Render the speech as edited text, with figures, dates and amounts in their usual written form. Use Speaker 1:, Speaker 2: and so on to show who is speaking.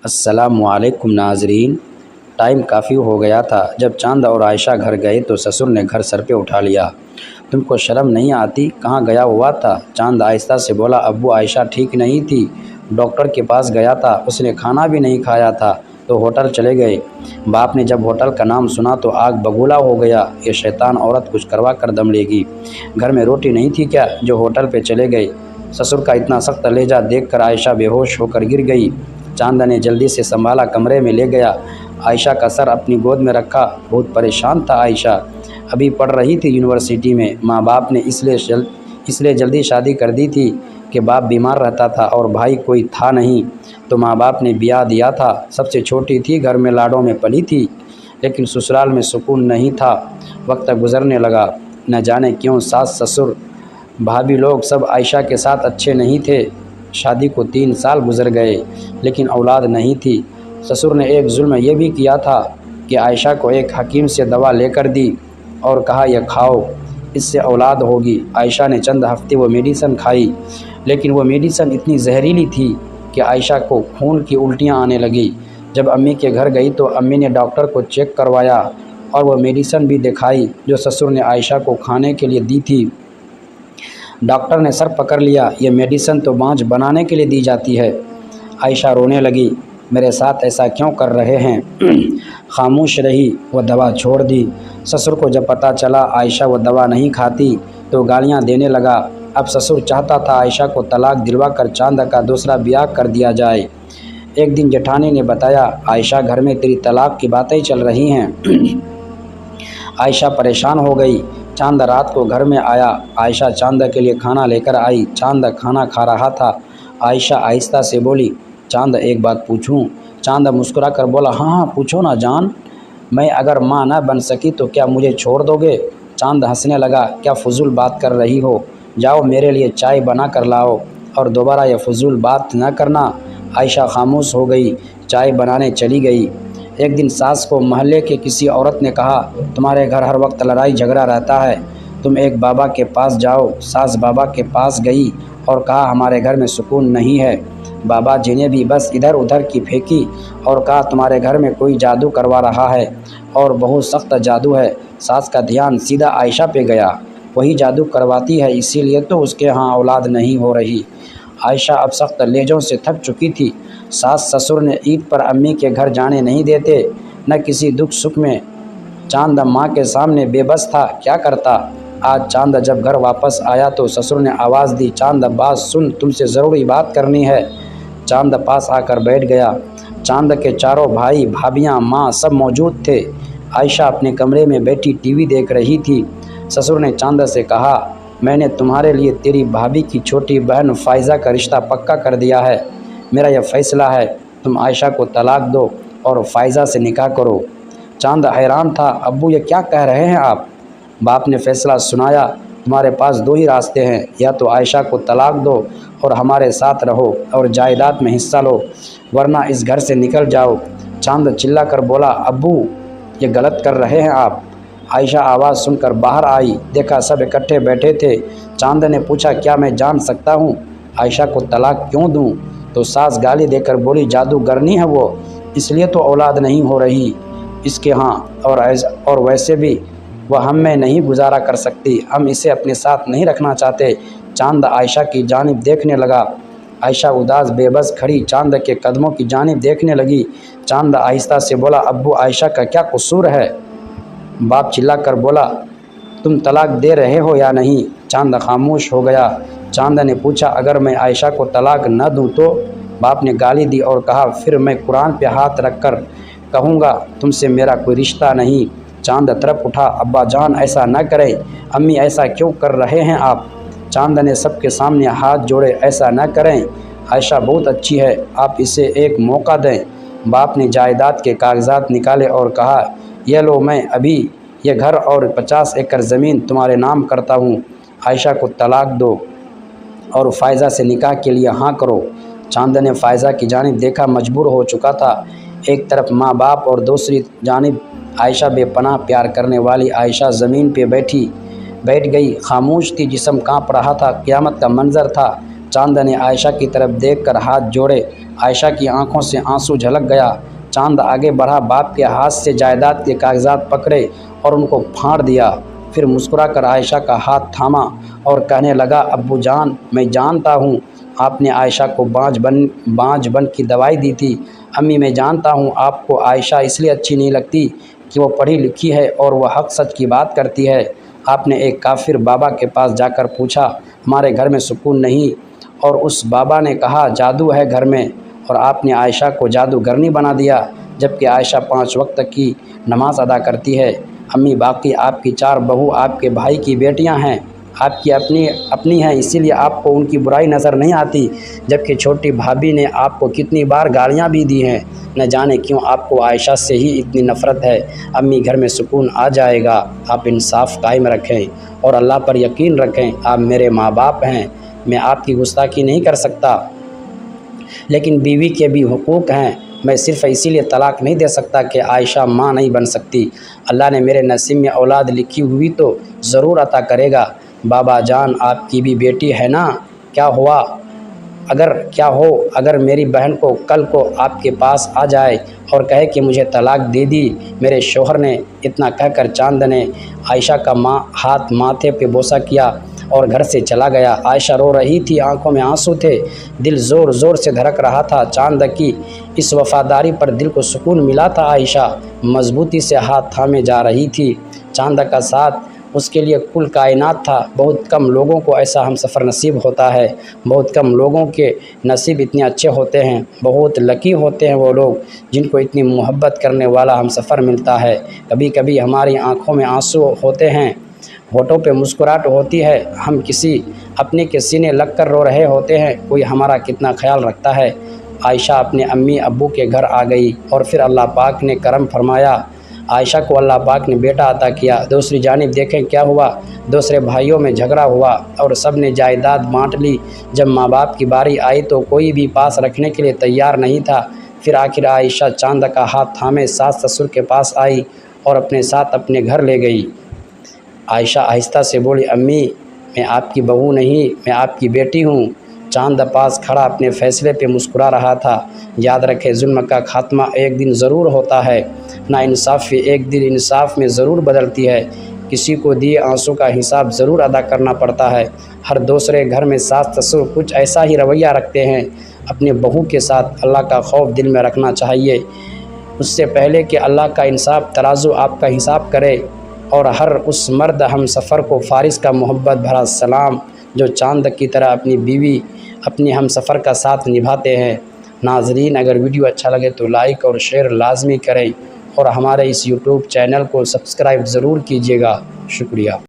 Speaker 1: السلام علیکم ناظرین۔ ٹائم کافی ہو گیا تھا جب چاند اور عائشہ گھر گئے تو سسر نے گھر سر پہ اٹھا لیا۔ تم کو شرم نہیں آتی؟ کہاں گیا ہوا تھا؟ چاند آہستہ سے بولا، ابو عائشہ ٹھیک نہیں تھی، ڈاکٹر کے پاس گیا تھا، اس نے کھانا بھی نہیں کھایا تھا تو ہوٹل چلے گئے۔ باپ نے جب ہوٹل کا نام سنا تو آگ بگولا ہو گیا، یہ شیطان عورت کچھ کروا کر دم لے گی۔ گھر میں روٹی نہیں تھی کیا جو ہوٹل پہ چلے گئے؟ سسر کا اتنا سخت لہجہ دیکھ کر عائشہ بے ہوش ہو کر گر گئی۔ چاند نے جلدی سے سنبھالا، کمرے میں لے گیا، عائشہ کا سر اپنی گود میں رکھا۔ بہت پریشان تھا عائشہ، ابھی پڑھ رہی تھی یونیورسٹی میں۔ ماں باپ نے اس لیے جلدی شادی کر دی تھی کہ باپ بیمار رہتا تھا اور بھائی کوئی تھا نہیں تو ماں باپ نے بیاہ دیا تھا۔ سب سے چھوٹی تھی، گھر میں لاڈوں میں پلی تھی، لیکن سسرال میں سکون نہیں تھا۔ وقت گزرنے لگا، نہ جانے کیوں ساس سسر بھابھی لوگ سب عائشہ کے ساتھ اچھے نہیں تھے۔ شادی کو 3 سال گزر گئے لیکن اولاد نہیں تھی۔ سسر نے ایک ظلم یہ بھی کیا تھا کہ عائشہ کو ایک حکیم سے دوا لے کر دی اور کہا یہ کھاؤ، اس سے اولاد ہوگی۔ عائشہ نے چند ہفتے وہ میڈیسن کھائی، لیکن وہ میڈیسن اتنی زہریلی تھی کہ عائشہ کو خون کی الٹیاں آنے لگی۔ جب امی کے گھر گئی تو امی نے ڈاکٹر کو چیک کروایا اور وہ میڈیسن بھی دکھائی جو سسر نے عائشہ کو کھانے کے لیے دی تھی۔ ڈاکٹر نے سر پکڑ لیا، یہ میڈیسن تو بانجھ بنانے کے لیے دی جاتی ہے۔ عائشہ رونے لگی، میرے ساتھ ایسا کیوں کر رہے ہیں؟ خاموش رہی، وہ دوا چھوڑ دی۔ سسر کو جب پتہ چلا عائشہ وہ دوا نہیں کھاتی تو گالیاں دینے لگا۔ اب سسر چاہتا تھا عائشہ کو طلاق دلوا کر چاند کا دوسرا بیاہ کر دیا جائے۔ ایک دن جٹھانی نے بتایا، عائشہ گھر میں تیری طلاق کی باتیں چل رہی ہیں۔ عائشہ پریشان ہو گئی۔ چاند رات کو گھر میں آیا، عائشہ چاند کے لیے کھانا لے کر آئی۔ چاند کھانا کھا رہا تھا۔ عائشہ آہستہ سے بولی، چاند ایک بات پوچھوں؟ چاند مسکرا کر بولا، ہاں پوچھو نا جان، میں اگر ماں نہ بن سکی تو کیا مجھے چھوڑ دو گے؟ چاند ہنسنے لگا، کیا فضول بات کر رہی ہو؟ جاؤ میرے لیے چائے بنا کر لاؤ اور دوبارہ یہ فضول بات نہ کرنا۔ عائشہ خاموش ہو گئی، چائے بنانے چلی گئی۔ ایک دن ساس کو محلے کے کسی عورت نے کہا، تمہارے گھر ہر وقت لڑائی جھگڑا رہتا ہے، تم ایک بابا کے پاس جاؤ۔ ساس بابا کے پاس گئی اور کہا، ہمارے گھر میں سکون نہیں ہے۔ بابا جی نے بھی بس ادھر ادھر کی پھینکی اور کہا، تمہارے گھر میں کوئی جادو کروا رہا ہے اور بہت سخت جادو ہے۔ ساس کا دھیان سیدھا عائشہ پہ گیا، وہی جادو کرواتی ہے، اسی لیے تو اس کے ہاں اولاد نہیں ہو رہی۔ عائشہ اب سخت لہجوں سے تھک چکی تھی۔ ساس سسر نے عید پر امی کے گھر جانے نہیں دیتے، نہ کسی دکھ سکھ میں۔ چاند ماں کے سامنے بے بس تھا، کیا کرتا؟ آج چاند جب گھر واپس آیا تو سسر نے آواز دی، چاند بات سن، تم سے ضروری بات کرنی ہے۔ چاند پاس آ کر بیٹھ گیا۔ چاند کے چاروں بھائی بھابھیاں ماں سب موجود تھے۔ عائشہ اپنے کمرے میں بیٹھی ٹی وی دیکھ رہی تھی۔ سسر نے چاند سے کہا، میں نے تمہارے لیے تیری بھابھی کی چھوٹی بہن فائزہ کا رشتہ پکا کر دیا ہے۔ میرا یہ فیصلہ ہے، تم عائشہ کو طلاق دو اور فائزہ سے نکاح کرو۔ چاند حیران تھا، ابو یہ کیا کہہ رہے ہیں آپ؟ باپ نے فیصلہ سنایا، تمہارے پاس 2 ہی راستے ہیں، یا تو عائشہ کو طلاق دو اور ہمارے ساتھ رہو اور جائیداد میں حصہ لو، ورنہ اس گھر سے نکل جاؤ۔ چاند چلا کر بولا، ابو یہ غلط کر رہے ہیں آپ۔ عائشہ آواز سن کر باہر آئی، دیکھا سب اکٹھے بیٹھے تھے۔ چاند نے پوچھا، کیا میں جان سکتا ہوں عائشہ کو طلاق کیوں دوں؟ تو ساس گالی دے کر بولی، جادوگرنی ہے وہ، اس لیے تو اولاد نہیں ہو رہی اس کے ہاں، اور ویسے بھی وہ ہم میں نہیں گزارا کر سکتی، ہم اسے اپنے ساتھ نہیں رکھنا چاہتے۔ چاند عائشہ کی جانب دیکھنے لگا۔ عائشہ اداس بے بس کھڑی چاند کے قدموں کی جانب دیکھنے لگی۔ چاند آہستہ سے بولا، ابو عائشہ کا کیا قصور ہے؟ باپ چلا کر بولا، تم طلاق دے رہے ہو یا نہیں؟ چاند خاموش ہو گیا۔ چاند نے پوچھا، اگر میں عائشہ کو طلاق نہ دوں تو؟ باپ نے گالی دی اور کہا، پھر میں قرآن پہ ہاتھ رکھ کر کہوں گا تم سے میرا کوئی رشتہ نہیں۔ چاند طرف اٹھا، ابا جان ایسا نہ کریں، امی ایسا کیوں کر رہے ہیں آپ؟ چاند نے سب کے سامنے ہاتھ جوڑے، ایسا نہ کریں، عائشہ بہت اچھی ہے، آپ اسے ایک موقع دیں۔ باپ نے جائیداد کے کاغذات نکالے اور کہا، یہ لو، میں ابھی یہ گھر اور 50 ایکڑ زمین تمہارے نام کرتا ہوں، عائشہ کو طلاق دو اور فائزہ سے نکاح کے لیے ہاں کرو۔ چاند نے فائزہ کی جانب دیکھا، مجبور ہو چکا تھا۔ ایک طرف ماں باپ اور دوسری جانب عائشہ، بے پناہ پیار کرنے والی عائشہ زمین پہ بیٹھ گئی، خاموش تھی، جسم کانپ رہا تھا، قیامت کا منظر تھا۔ چاند نے عائشہ کی طرف دیکھ کر ہاتھ جوڑے۔ عائشہ کی آنکھوں سے آنسو جھلک گیا۔ چاند آگے بڑھا، باپ کے ہاتھ سے جائیداد کے کاغذات پکڑے اور ان کو پھاڑ دیا۔ پھر مسکرا کر عائشہ کا ہاتھ تھاما اور کہنے لگا، ابو جان، میں جانتا ہوں آپ نے عائشہ کو بانجھ بن کی دوائی دی تھی۔ امی، میں جانتا ہوں آپ کو عائشہ اس لیے اچھی نہیں لگتی کہ وہ پڑھی لکھی ہے اور وہ حق سچ کی بات کرتی ہے۔ آپ نے ایک کافر بابا کے پاس جا کر پوچھا، ہمارے گھر میں سکون نہیں، اور اس بابا نے کہا جادو ہے گھر میں، اور آپ نے عائشہ کو جادوگرنی بنا دیا، جبکہ عائشہ 5 وقت کی نماز ادا کرتی ہے۔ امی، باقی آپ کی 4 بہو آپ کے بھائی کی بیٹیاں ہیں، آپ کی اپنی ہیں، اسی لیے آپ کو ان کی برائی نظر نہیں آتی، جبکہ چھوٹی بھابھی نے آپ کو کتنی بار گالیاں بھی دی ہیں۔ نہ جانے کیوں آپ کو عائشہ سے ہی اتنی نفرت ہے۔ امی، گھر میں سکون آ جائے گا، آپ انصاف قائم رکھیں اور اللہ پر یقین رکھیں۔ آپ میرے ماں باپ ہیں، میں آپ کی گستاخی نہیں کر سکتا، لیکن بیوی کے بھی حقوق ہیں۔ میں صرف اسی لیے طلاق نہیں دے سکتا کہ عائشہ ماں نہیں بن سکتی۔ اللہ نے میرے نصیب میں اولاد لکھی ہوئی تو ضرور عطا کرے گا۔ بابا جان، آپ کی بھی بیٹی ہے نا، کیا ہو اگر میری بہن کو کل کو آپ کے پاس آ جائے اور کہے کہ مجھے طلاق دے دی میرے شوہر نے۔ اتنا کہہ کر چاند نے عائشہ کا ہاتھ ماتھے پہ بوسہ کیا اور گھر سے چلا گیا۔ عائشہ رو رہی تھی، آنکھوں میں آنسو تھے، دل زور زور سے دھڑک رہا تھا۔ چاند کی اس وفاداری پر دل کو سکون ملا تھا۔ عائشہ مضبوطی سے ہاتھ تھامے جا رہی تھی۔ چاند کا ساتھ اس کے لیے کل کائنات تھا۔ بہت کم لوگوں کو ایسا ہم سفر نصیب ہوتا ہے، بہت کم لوگوں کے نصیب اتنے اچھے ہوتے ہیں۔ بہت لکی ہوتے ہیں وہ لوگ جن کو اتنی محبت کرنے والا ہم سفر ملتا ہے۔ کبھی کبھی ہماری آنکھوں میں آنسو ہوتے ہیں، ہونٹوں پہ مسکراہٹ ہوتی ہے، ہم کسی اپنے کے سینے لگ کر رو رہے ہوتے ہیں، کوئی ہمارا کتنا خیال رکھتا ہے۔ عائشہ اپنے امی ابو کے گھر آ گئی اور پھر اللہ پاک نے کرم فرمایا، عائشہ کو اللہ پاک نے بیٹا عطا کیا۔ دوسری جانب دیکھیں کیا ہوا، دوسرے بھائیوں میں جھگڑا ہوا اور سب نے جائیداد بانٹ لی۔ جب ماں باپ کی باری آئی تو کوئی بھی پاس رکھنے کے لیے تیار نہیں تھا۔ پھر آخر عائشہ چاند کا ہاتھ تھامے ساس سسر کے پاس آئی اور اپنے ساتھ اپنے گھر لے گئی۔ عائشہ آہستہ سے بولی، امی، میں آپ کی بہو نہیں، میں آپ کی بیٹی ہوں۔ چاند پاس کھڑا اپنے فیصلے پہ مسکرا رہا تھا۔ یاد رکھے، ظلم کا خاتمہ ایک دن ضرور ہوتا ہے، ناانصافی ایک دن انصاف میں ضرور بدلتی ہے، کسی کو دیے آنسو کا حساب ضرور ادا کرنا پڑتا ہے۔ ہر دوسرے گھر میں ساس سسر کچھ ایسا ہی رویہ رکھتے ہیں۔ اپنے بہو کے ساتھ اللہ کا خوف دل میں رکھنا چاہیے، اس سے پہلے کہ اللہ کا انصاف ترازو آپ کا حساب کرے۔ اور ہر اس مرد ہم سفر کو فارس کا محبت بھرا سلام، جو چاند کی طرح اپنی بیوی اپنی ہم سفر کا ساتھ نبھاتے ہیں۔ ناظرین، اگر ویڈیو اچھا لگے تو لائک اور شیئر لازمی کریں اور ہمارے اس یوٹیوب چینل کو سبسکرائب ضرور کیجیے گا۔ شکریہ۔